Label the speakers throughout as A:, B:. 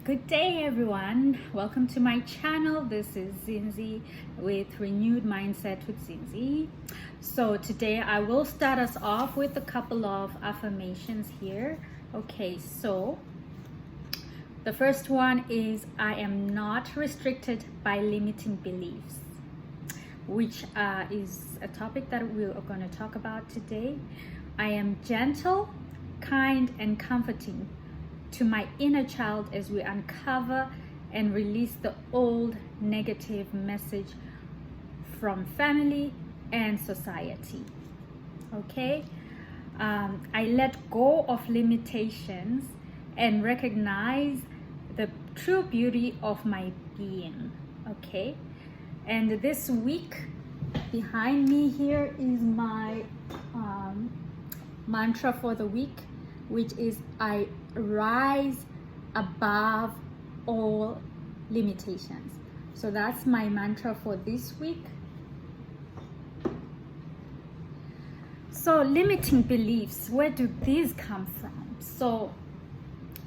A: Good day, everyone. Welcome to my channel. This is Zinzi with Renewed Mindset with Zinzi. So today I will start us off with a couple of affirmations here. Okay, so the first one is I am not restricted by limiting beliefs, which is a topic that we are going to talk about today. I am gentle, kind, and comforting to my inner child as we uncover and release the old negative message from family and society. Okay, I let go of limitations and recognize the true beauty of my being. Okay, and this week behind me here is my mantra for the week, which is I rise above all limitations. So that's my mantra for this week. So limiting beliefs, where do these come from? So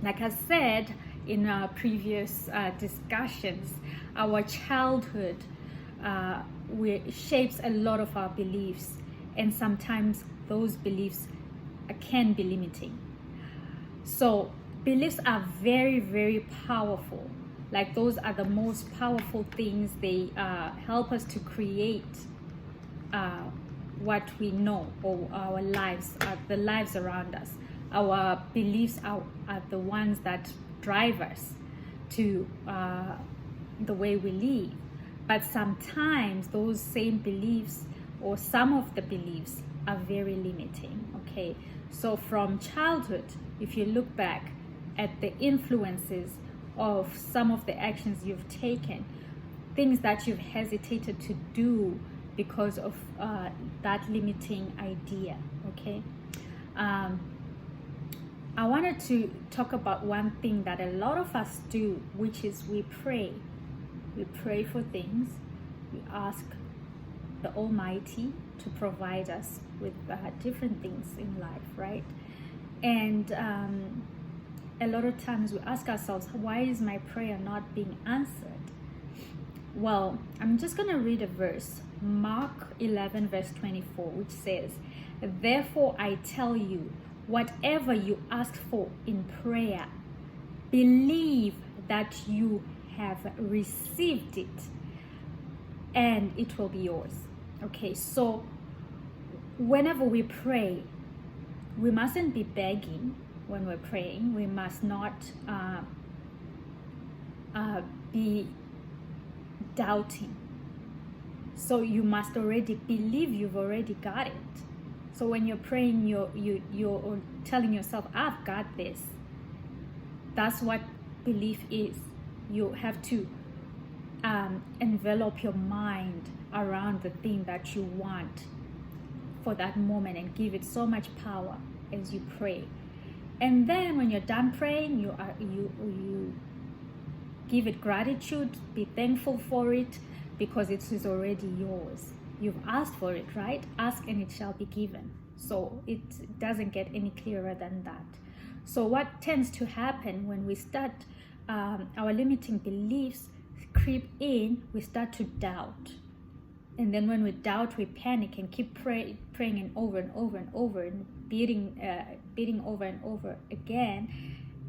A: like I said in our previous discussions, our childhood shapes a lot of our beliefs, and sometimes those beliefs can be limiting. So beliefs are very, very powerful. Like those are the most powerful things. They help us to create what we know, or our lives, the lives around us. Our beliefs are the ones that drive us to the way we live. But sometimes those same beliefs, or some of the beliefs, are very limiting. Okay, so from childhood, if you look back at the influences of some of the actions you've taken, things that you've hesitated to do because of that limiting idea. Okay, I wanted to talk about one thing that a lot of us do, which is we pray. We pray for things. We ask the Almighty to provide us with different things in life, right? And a lot of times we ask ourselves, why is my prayer not being answered? Well, I'm just going to read a verse, Mark 11 verse 24, which says, therefore I tell you, whatever you ask for in prayer, believe that you have received it and it will be yours. Okay, so whenever we pray, we mustn't be begging when we're praying. We must not be doubting. So you must already believe you've already got it. So when you're praying, you're telling yourself, I've got this. That's what belief is. You have to envelop your mind around the thing that you want for that moment and give it so much power as you pray. And then when you're done praying, you give it gratitude, be thankful for it, because it is already yours. You've asked for it, right? Ask and it shall be given. So it doesn't get any clearer than that. So what tends to happen when we start our limiting beliefs creep in, we start to doubt. And then when we doubt, we panic and keep praying and over and over and over, and beating over and over again,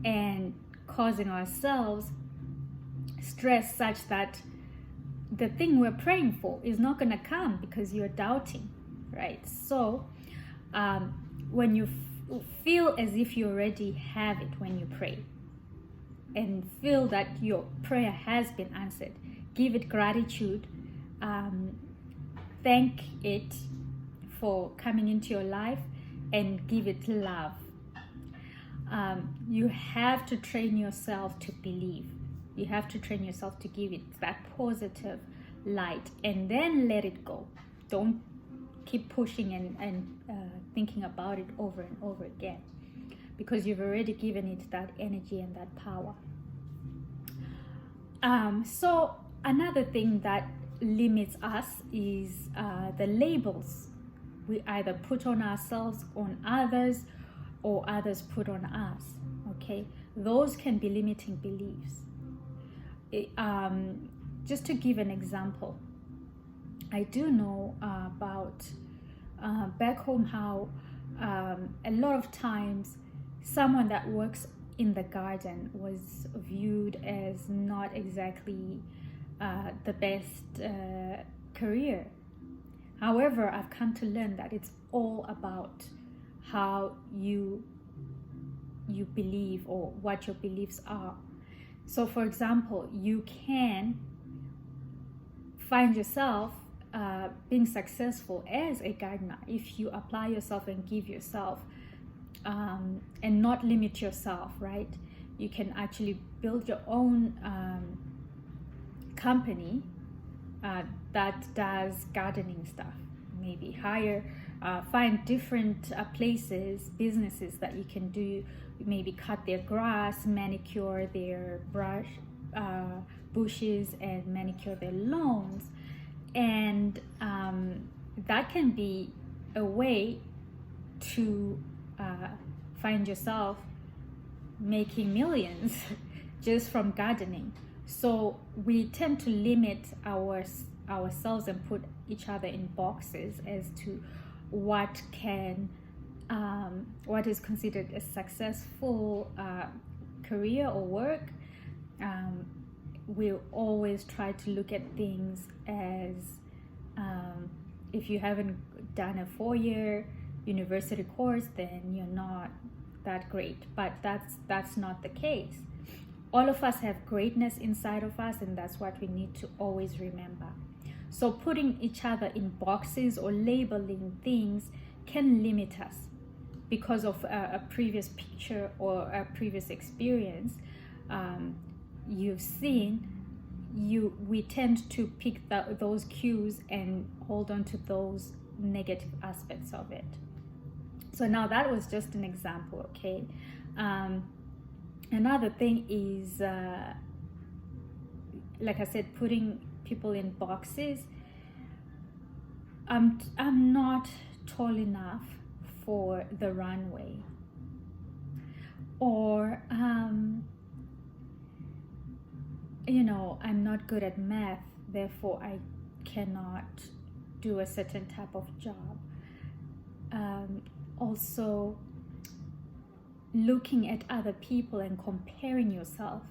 A: and causing ourselves stress such that the thing we're praying for is not going to come because you're doubting, right? So when you feel as if you already have it when you pray, and feel that your prayer has been answered, give it gratitude. Thank it for coming into your life, and give it love. You have to train yourself to believe. You have to train yourself to give it that positive light, and then let it go. Don't keep pushing and thinking about it over and over again, because you've already given it that energy and that power. So another thing that limits us is the labels we either put on ourselves, on others, or others put on us. Okay, those can be limiting beliefs. Just to give an example, I do know about back home how a lot of times someone that works in the garden was viewed as not exactly the best career. However, I've come to learn that it's all about how you believe or what your beliefs are. So for example, you can find yourself being successful as a gardener if you apply yourself and give yourself and not limit yourself, right? You can actually build your own company that does gardening stuff. Maybe find different places, businesses that you can do. Maybe cut their grass, manicure their bushes, and manicure their lawns. And that can be a way to find yourself making millions just from gardening. So we tend to limit ourselves and put each other in boxes as to what is considered a successful career or work. We'll always try to look at things as if you haven't done a 4-year university course, then you're not that great. But that's not the case. All of us have greatness inside of us, and that's what we need to always remember. So putting each other in boxes or labeling things can limit us because of a previous picture or a previous experience you've seen. We tend to pick those cues and hold on to those negative aspects of it. So now that was just an example, okay? Another thing is, like I said, putting people in boxes. I'm not tall enough for the runway, or I'm not good at math, therefore I cannot do a certain type of job. Also, looking at other people and comparing yourself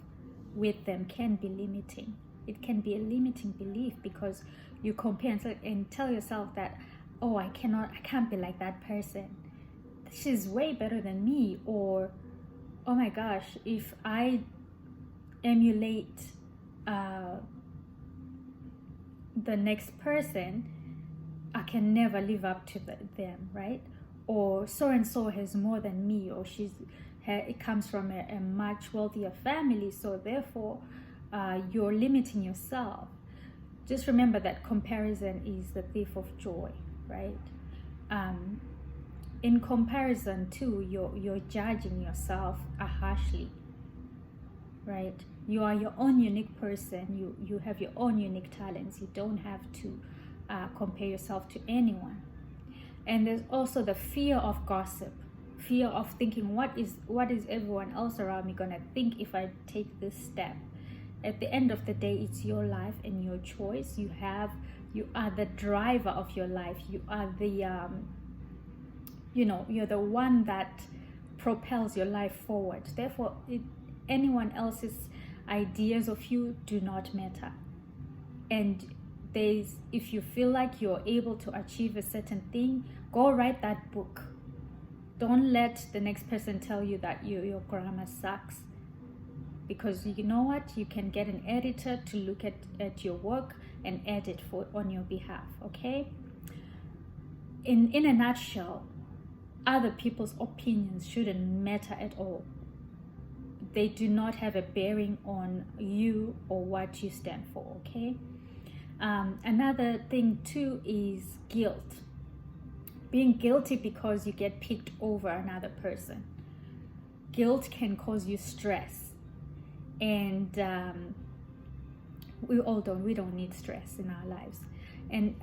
A: with them can be limiting. It can be a limiting belief because you compare and tell yourself that, oh, I can't be like that person. She's way better than me. Or, oh my gosh, if I emulate the next person, I can never live up to them, right? Or so and so has more than me, or it comes from a much wealthier family, so therefore you're limiting yourself. Just remember that comparison is the thief of joy, right? In comparison too, you're judging yourself harshly, right? You are your own unique person. You have your own unique talents. You don't have to compare yourself to anyone. And there's also the fear of gossip, fear of thinking, what is everyone else around me gonna think if I take this step? At the end of the day, it's your life and your choice. You are the driver of your life. You are the you're the one that propels your life forward. Therefore, anyone else's ideas of you do not matter. And if you feel like you're able to achieve a certain thing, go write that book. Don't let the next person tell you that your grammar sucks, because you know what, you can get an editor to look at your work and edit on your behalf. Okay, in a nutshell, other people's opinions shouldn't matter at all. They do not have a bearing on you or what you stand for. Okay. Another thing too is guilt. Being guilty because you get picked over another person. Guilt can cause you stress, and we don't need stress in our lives. And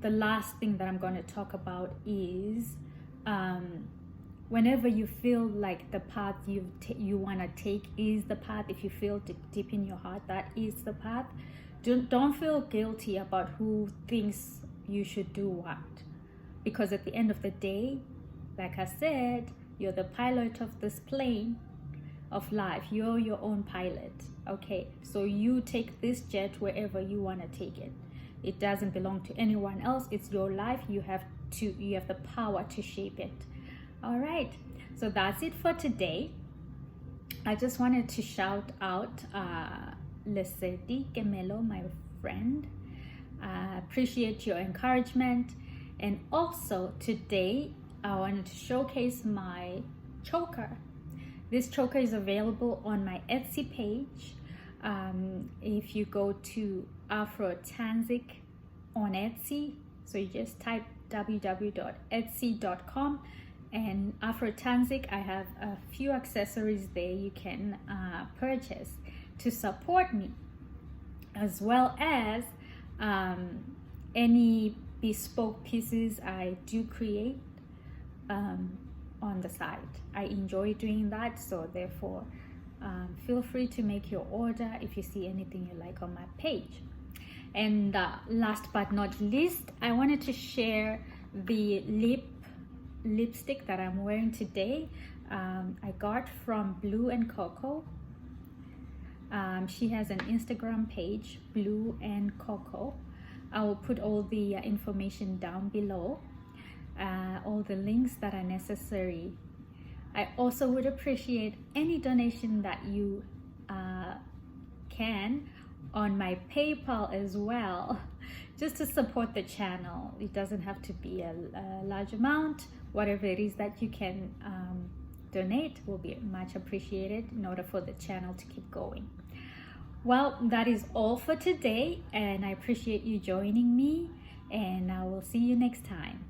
A: the last thing that I'm going to talk about is whenever you feel like the path you want to take is the path, if you feel deep in your heart that is the path, don't feel guilty about who thinks you should do what, because at the end of the day, like I said, you're the pilot of this plane of life. You're your own pilot. Okay, so you take this jet wherever you want to take it. It doesn't belong to anyone else. It's your life. You have the power to shape it. All right, so that's it for today. I just wanted to shout out Lesedi Gemelo, my friend. Appreciate your encouragement. And also today I wanted to showcase my choker. This choker is available on my Etsy page. If you go to Afro Tanzik on Etsy, so you just type www.etsy.com and Afro Tanzik, I have a few accessories there you can purchase to support me, as well as any bespoke pieces I do create on the side. I enjoy doing that, so therefore feel free to make your order if you see anything you like on my page. And last but not least, I wanted to share the lipstick that I'm wearing today. I got from Blue and Coco. She has an Instagram page, Blue and Coco. I will put all the information down below, all the links that are necessary. I also would appreciate any donation that you can on my PayPal as well, just to support the channel. It doesn't have to be a large amount. Whatever it is that you can donate will be much appreciated in order for the channel to keep going. Well, that is all for today, and I appreciate you joining me, and I will see you next time.